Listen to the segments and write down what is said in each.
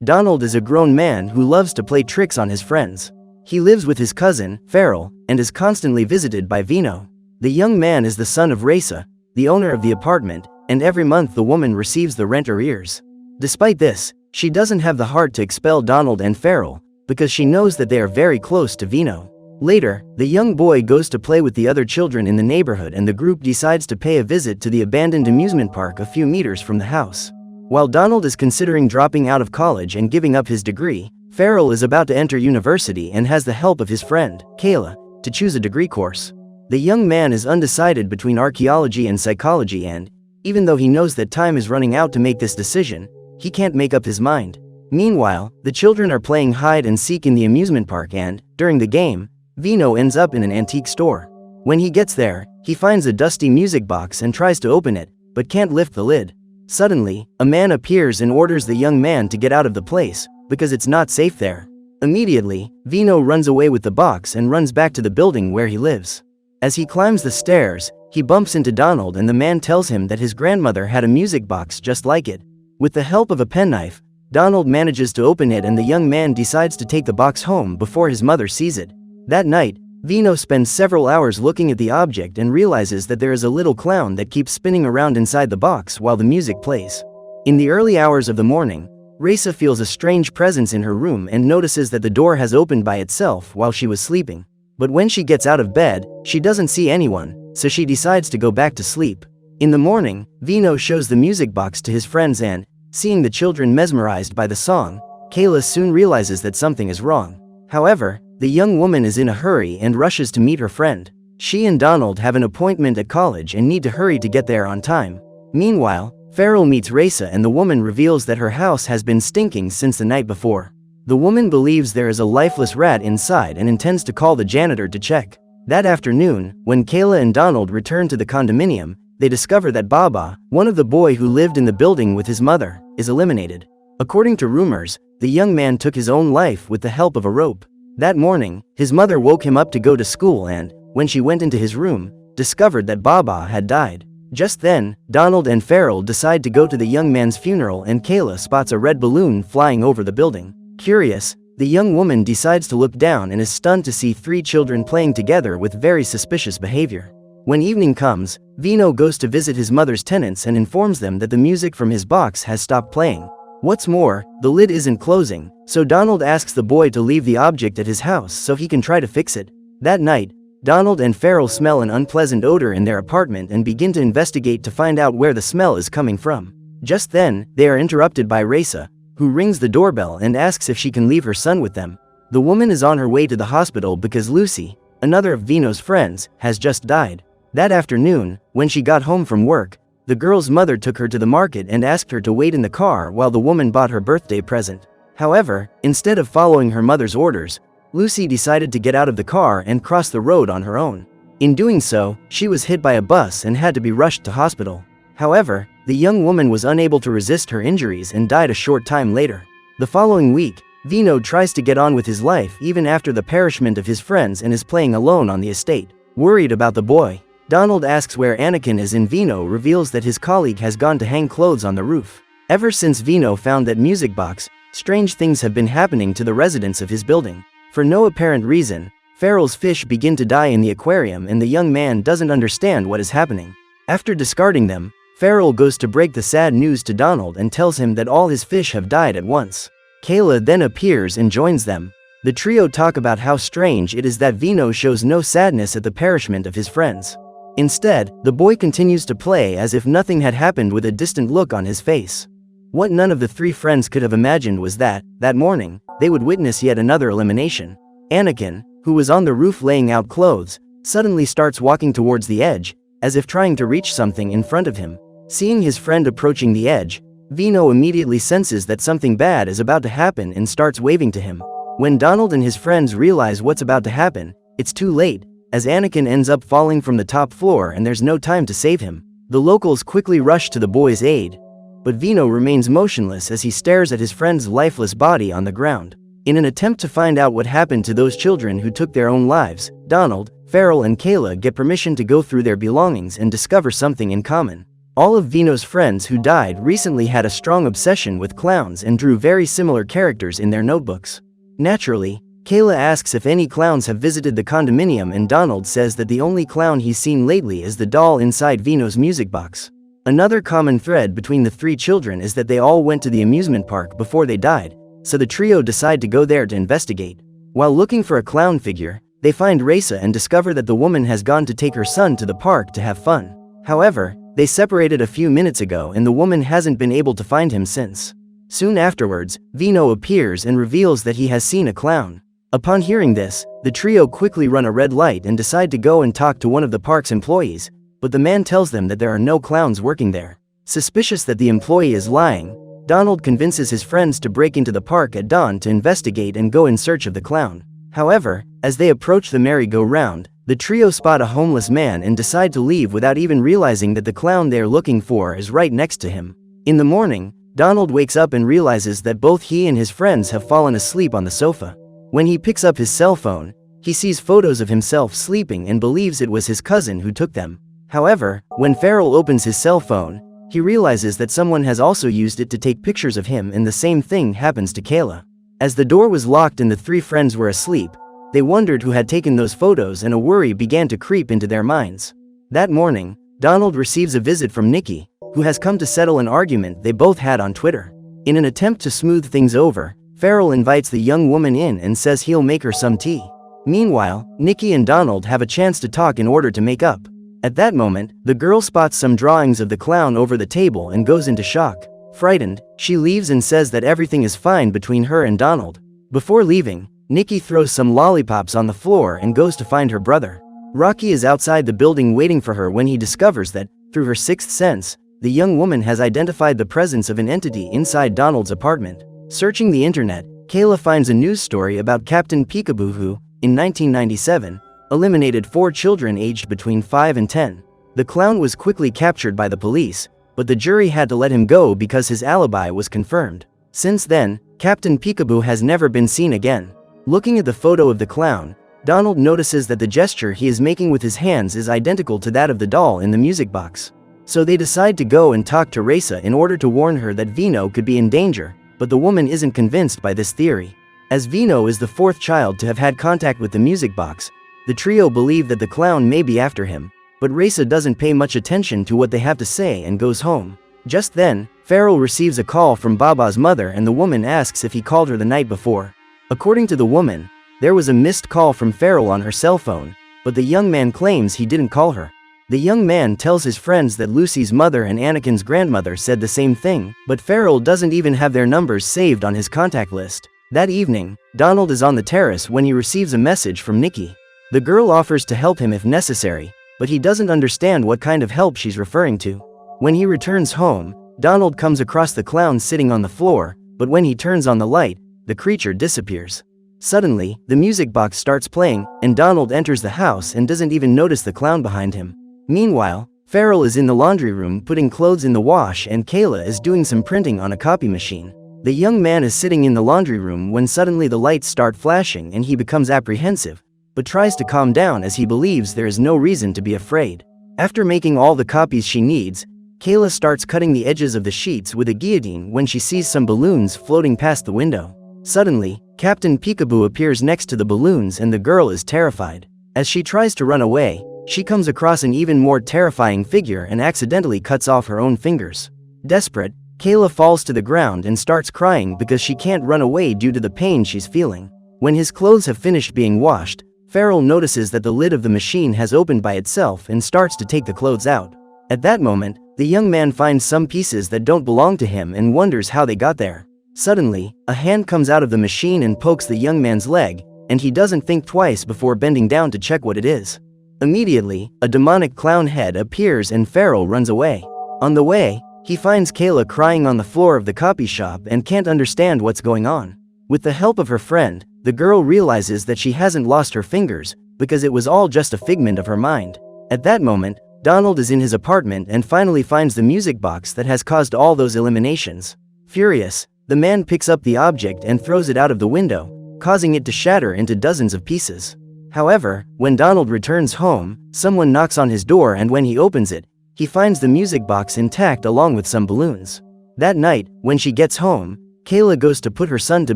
Donald is a grown man who loves to play tricks on his friends. He lives with his cousin, Farrell, and is constantly visited by Vino. The young man is the son of Raisa, the owner of the apartment, and every month the woman receives the rent arrears. Despite this, she doesn't have the heart to expel Donald and Farrell, because she knows that they are very close to Vino. Later, the young boy goes to play with the other children in the neighborhood and the group decides to pay a visit to the abandoned amusement park a few meters from the house. While Donald is considering dropping out of college and giving up his degree, Farrell is about to enter university and has the help of his friend, Kayla, to choose a degree course. The young man is undecided between archaeology and psychology and, even though he knows that time is running out to make this decision, he can't make up his mind. Meanwhile, the children are playing hide and seek in the amusement park and, during the game, Vino ends up in an antique store. When he gets there, he finds a dusty music box and tries to open it, but can't lift the lid. Suddenly, a man appears and orders the young man to get out of the place, because it's not safe there. Immediately, Vino runs away with the box and runs back to the building where he lives. As he climbs the stairs, he bumps into Donald and the man tells him that his grandmother had a music box just like it. With the help of a penknife, Donald manages to open it and the young man decides to take the box home before his mother sees it. That night, Vino spends several hours looking at the object and realizes that there is a little clown that keeps spinning around inside the box while the music plays. In the early hours of the morning, Raisa feels a strange presence in her room and notices that the door has opened by itself while she was sleeping. But when she gets out of bed, she doesn't see anyone, so she decides to go back to sleep. In the morning, Vino shows the music box to his friends and, seeing the children mesmerized by the song, Kayla soon realizes that something is wrong. However, the young woman is in a hurry and rushes to meet her friend. She and Donald have an appointment at college and need to hurry to get there on time. Meanwhile, Farrell meets Raisa and the woman reveals that her house has been stinking since the night before. The woman believes there is a lifeless rat inside and intends to call the janitor to check. That afternoon, when Kayla and Donald return to the condominium, they discover that Baba, one of the boys who lived in the building with his mother, is eliminated. According to rumors, the young man took his own life with the help of a rope. That morning, his mother woke him up to go to school and, when she went into his room, discovered that Baba had died. Just then, Donald and Farrell decide to go to the young man's funeral and Kayla spots a red balloon flying over the building. Curious, the young woman decides to look down and is stunned to see 3 children playing together with very suspicious behavior. When evening comes, Vino goes to visit his mother's tenants and informs them that the music from his box has stopped playing. What's more, the lid isn't closing, so Donald asks the boy to leave the object at his house so he can try to fix it. That night, Donald and Farrell smell an unpleasant odor in their apartment and begin to investigate to find out where the smell is coming from. Just then, they are interrupted by Raisa, who rings the doorbell and asks if she can leave her son with them. The woman is on her way to the hospital because Lucy, another of Vino's friends, has just died. That afternoon, when she got home from work, the girl's mother took her to the market and asked her to wait in the car while the woman bought her birthday present. However, instead of following her mother's orders, Lucy decided to get out of the car and cross the road on her own. In doing so, she was hit by a bus and had to be rushed to hospital. However, the young woman was unable to resist her injuries and died a short time later. The following week, Vino tries to get on with his life even after the perishment of his friends and is playing alone on the estate. Worried about the boy, Donald asks where Anakin is and Vino reveals that his colleague has gone to hang clothes on the roof. Ever since Vino found that music box, strange things have been happening to the residents of his building. For no apparent reason, Farrell's fish begin to die in the aquarium and the young man doesn't understand what is happening. After discarding them, Farrell goes to break the sad news to Donald and tells him that all his fish have died at once. Kayla then appears and joins them. The trio talk about how strange it is that Vino shows no sadness at the perishment of his friends. Instead, the boy continues to play as if nothing had happened with a distant look on his face. What none of the 3 friends could have imagined was that morning, they would witness yet another elimination. Anakin, who was on the roof laying out clothes, suddenly starts walking towards the edge, as if trying to reach something in front of him. Seeing his friend approaching the edge, Vino immediately senses that something bad is about to happen and starts waving to him. When Donald and his friends realize what's about to happen, it's too late, as Anakin ends up falling from the top floor and there's no time to save him. The locals quickly rush to the boy's aid, but Vino remains motionless as he stares at his friend's lifeless body on the ground. In an attempt to find out what happened to those children who took their own lives, Donald, Farrell and Kayla get permission to go through their belongings and discover something in common. All of Vino's friends who died recently had a strong obsession with clowns and drew very similar characters in their notebooks. Naturally, Kayla asks if any clowns have visited the condominium, and Donald says that the only clown he's seen lately is the doll inside Vino's music box. Another common thread between the three children is that they all went to the amusement park before they died, so the trio decide to go there to investigate. While looking for a clown figure, they find Raisa and discover that the woman has gone to take her son to the park to have fun. However, they separated a few minutes ago and the woman hasn't been able to find him since. Soon afterwards, Vino appears and reveals that he has seen a clown. Upon hearing this, the trio quickly run a red light and decide to go and talk to one of the park's employees, but the man tells them that there are no clowns working there. Suspicious that the employee is lying, Donald convinces his friends to break into the park at dawn to investigate and go in search of the clown. However, as they approach the merry-go-round, the trio spot a homeless man and decide to leave without even realizing that the clown they're looking for is right next to him. In the morning, Donald wakes up and realizes that both he and his friends have fallen asleep on the sofa. When he picks up his cell phone, he sees photos of himself sleeping and believes it was his cousin who took them. However, when Farrell opens his cell phone, he realizes that someone has also used it to take pictures of him, and the same thing happens to Kayla. As the door was locked and the three friends were asleep, they wondered who had taken those photos and a worry began to creep into their minds. That morning, Donald receives a visit from Nikki, who has come to settle an argument they both had on Twitter. In an attempt to smooth things over, Farrell invites the young woman in and says he'll make her some tea. Meanwhile, Nikki and Donald have a chance to talk in order to make up. At that moment, the girl spots some drawings of the clown over the table and goes into shock. Frightened, she leaves and says that everything is fine between her and Donald. Before leaving, Nikki throws some lollipops on the floor and goes to find her brother. Rocky is outside the building waiting for her when he discovers that, through her sixth sense, the young woman has identified the presence of an entity inside Donald's apartment. Searching the internet, Kayla finds a news story about Captain Peekaboo who, in 1997, eliminated 4 children aged between 5 and 10. The clown was quickly captured by the police, but the jury had to let him go because his alibi was confirmed. Since then, Captain Peekaboo has never been seen again. Looking at the photo of the clown, Donald notices that the gesture he is making with his hands is identical to that of the doll in the music box. So they decide to go and talk to Raisa in order to warn her that Vino could be in danger, but the woman isn't convinced by this theory. As Vino is the 4th child to have had contact with the music box, the trio believe that the clown may be after him, but Raisa doesn't pay much attention to what they have to say and goes home. Just then, Farrell receives a call from Baba's mother and the woman asks if he called her the night before. According to the woman, there was a missed call from Farrell on her cell phone, but the young man claims he didn't call her. The young man tells his friends that Lucy's mother and Anakin's grandmother said the same thing, but Farrell doesn't even have their numbers saved on his contact list. That evening, Donald is on the terrace when he receives a message from Nikki. The girl offers to help him if necessary, but he doesn't understand what kind of help she's referring to. When he returns home, Donald comes across the clown sitting on the floor, but when he turns on the light, the creature disappears. Suddenly, the music box starts playing, and Donald enters the house and doesn't even notice the clown behind him. Meanwhile, Farrell is in the laundry room putting clothes in the wash and Kayla is doing some printing on a copy machine. The young man is sitting in the laundry room when suddenly the lights start flashing and he becomes apprehensive, but tries to calm down as he believes there is no reason to be afraid. After making all the copies she needs, Kayla starts cutting the edges of the sheets with a guillotine when she sees some balloons floating past the window. Suddenly, Captain Peekaboo appears next to the balloons and the girl is terrified. As she tries to run away, she comes across an even more terrifying figure and accidentally cuts off her own fingers. Desperate, Kayla falls to the ground and starts crying because she can't run away due to the pain she's feeling. When his clothes have finished being washed, Farrell notices that the lid of the machine has opened by itself and starts to take the clothes out. At that moment, the young man finds some pieces that don't belong to him and wonders how they got there. Suddenly, a hand comes out of the machine and pokes the young man's leg, and he doesn't think twice before bending down to check what it is. Immediately, a demonic clown head appears and Farrell runs away. On the way, he finds Kayla crying on the floor of the copy shop and can't understand what's going on. With the help of her friend, the girl realizes that she hasn't lost her fingers, because it was all just a figment of her mind. At that moment, Donald is in his apartment and finally finds the music box that has caused all those eliminations. Furious, the man picks up the object and throws it out of the window, causing it to shatter into dozens of pieces. However, when Donald returns home, someone knocks on his door and when he opens it, he finds the music box intact along with some balloons. That night, when she gets home, Kayla goes to put her son to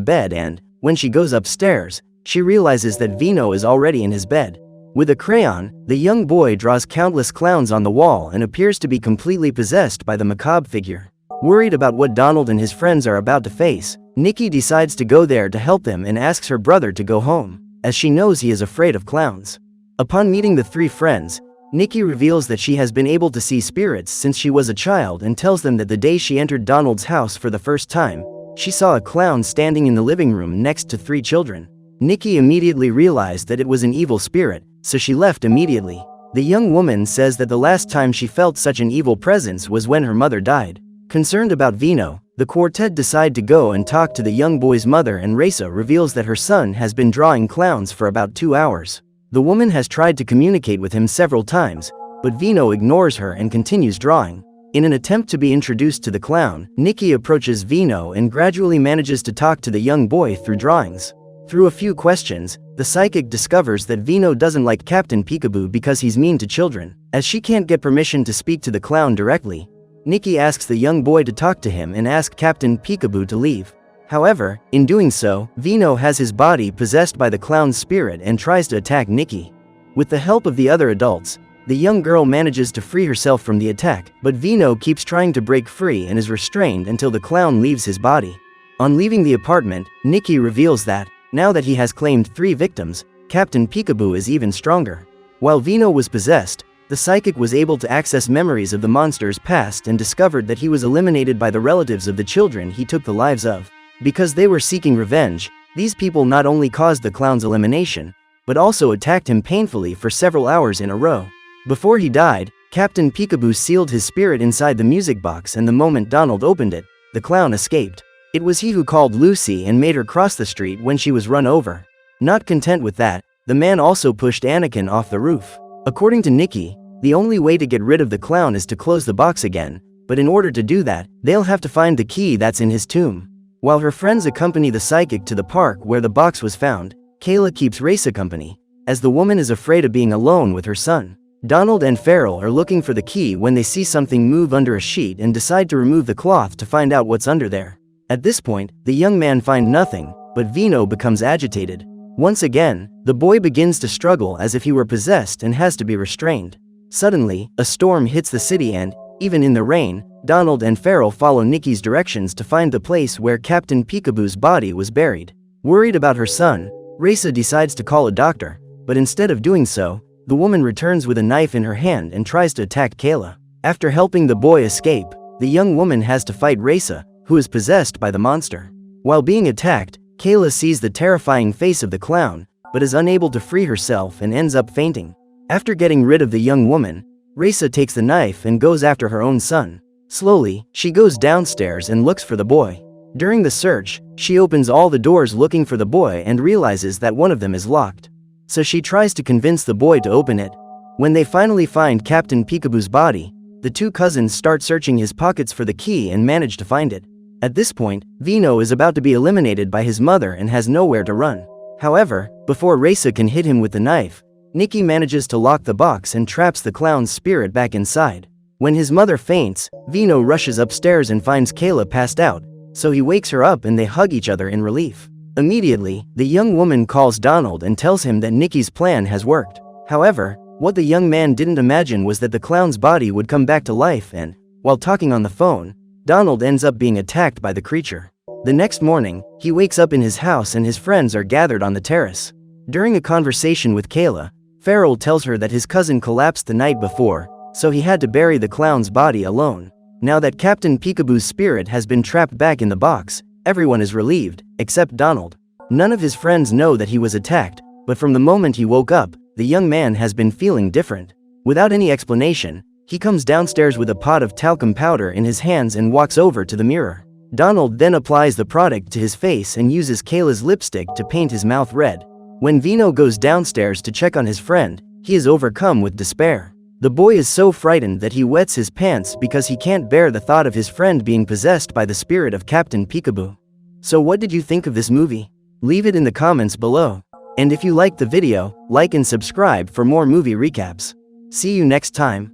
bed and, when she goes upstairs, she realizes that Vino is already in his bed. With a crayon, the young boy draws countless clowns on the wall and appears to be completely possessed by the macabre figure. Worried about what Donald and his friends are about to face, Nikki decides to go there to help them and asks her brother to go home, as she knows he is afraid of clowns. Upon meeting the three friends, Nikki reveals that she has been able to see spirits since she was a child and tells them that the day she entered Donald's house for the first time, she saw a clown standing in the living room next to three children. Nikki immediately realized that it was an evil spirit, so she left immediately. The young woman says that the last time she felt such an evil presence was when her mother died. Concerned about Vino, the quartet decide to go and talk to the young boy's mother, and Raisa reveals that her son has been drawing clowns for about 2 hours. The woman has tried to communicate with him several times, but Vino ignores her and continues drawing. In an attempt to be introduced to the clown, Nikki approaches Vino and gradually manages to talk to the young boy through drawings. Through a few questions, the psychic discovers that Vino doesn't like Captain Peekaboo because he's mean to children. As she can't get permission to speak to the clown directly, Nikki asks the young boy to talk to him and ask Captain Peekaboo to leave. However, in doing so, Vino has his body possessed by the clown's spirit and tries to attack Nikki. With the help of the other adults, the young girl manages to free herself from the attack, but Vino keeps trying to break free and is restrained until the clown leaves his body. On leaving the apartment, Nikki reveals that, now that he has claimed 3 victims, Captain Peekaboo is even stronger. While Vino was possessed, the psychic was able to access memories of the monster's past and discovered that he was eliminated by the relatives of the children he took the lives of. Because they were seeking revenge, these people not only caused the clown's elimination, but also attacked him painfully for several hours in a row. Before he died, Captain Peekaboo sealed his spirit inside the music box, and the moment Donald opened it, the clown escaped. It was he who called Lucy and made her cross the street when she was run over. Not content with that, the man also pushed Anakin off the roof. According to Nikki, the only way to get rid of the clown is to close the box again, but in order to do that, they'll have to find the key that's in his tomb. While her friends accompany the psychic to the park where the box was found, Kayla keeps Raisa company, as the woman is afraid of being alone with her son. Donald and Farrell are looking for the key when they see something move under a sheet and decide to remove the cloth to find out what's under there. At this point, the young man finds nothing, but Vino becomes agitated. Once again, the boy begins to struggle as if he were possessed and has to be restrained. Suddenly, a storm hits the city and, even in the rain, Donald and Farrell follow Nikki's directions to find the place where Captain Peekaboo's body was buried. Worried about her son, Raisa decides to call a doctor, but instead of doing so, the woman returns with a knife in her hand and tries to attack Kayla. After helping the boy escape, the young woman has to fight Raisa, who is possessed by the monster. While being attacked, Kayla sees the terrifying face of the clown, but is unable to free herself and ends up fainting. After getting rid of the young woman, Raisa takes the knife and goes after her own son. Slowly, she goes downstairs and looks for the boy. During the search, she opens all the doors looking for the boy and realizes that one of them is locked. So she tries to convince the boy to open it. When they finally find Captain Peekaboo's body, the two cousins start searching his pockets for the key and manage to find it. At this point, Vino is about to be eliminated by his mother and has nowhere to run. However, before Raisa can hit him with the knife, Nikki manages to lock the box and traps the clown's spirit back inside. When his mother faints, Vino rushes upstairs and finds Kayla passed out, so he wakes her up and they hug each other in relief. Immediately, the young woman calls Donald and tells him that Nikki's plan has worked. However, what the young man didn't imagine was that the clown's body would come back to life and, while talking on the phone, Donald ends up being attacked by the creature. The next morning, he wakes up in his house and his friends are gathered on the terrace. During a conversation with Kayla, Farrell tells her that his cousin collapsed the night before, so he had to bury the clown's body alone. Now that Captain Peekaboo's spirit has been trapped back in the box, everyone is relieved, except Donald. None of his friends know that he was attacked, but from the moment he woke up, the young man has been feeling different. Without any explanation, he comes downstairs with a pot of talcum powder in his hands and walks over to the mirror. Donald then applies the product to his face and uses Kayla's lipstick to paint his mouth red. When Vino goes downstairs to check on his friend, he is overcome with despair. The boy is so frightened that he wets his pants because he can't bear the thought of his friend being possessed by the spirit of Captain Peekaboo. So what did you think of this movie? Leave it in the comments below. And if you liked the video, like and subscribe for more movie recaps. See you next time.